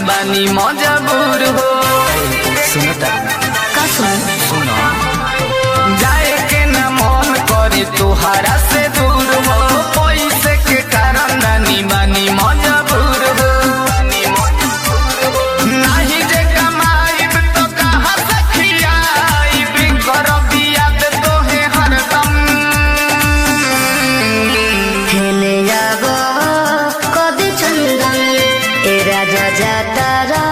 बानी मजबूर हो। सुनो का सुनो जाए के न मन करे तुहारा से दूर हो। पैसे के कारण रानी बानी मजबूर हो। नहीं जे कमाईब तो कहाँ से खियाईब, करब याद तोहे हरदम। हेले जाबो कदी चंदन ए राजा जाता रा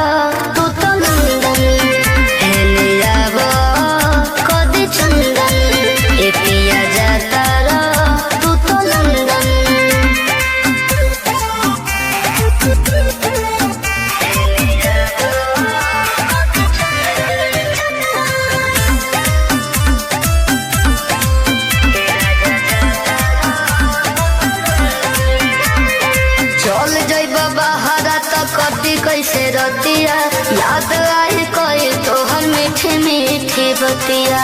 तू तो लंदन। हेले जाबो कदी चंदन ए पिया जाता रा तू तो लंदन। चल जाइबा बहारा तो कटी कैसे रतिया, याद आई कोई तोहर मीठी मीठी बतिया।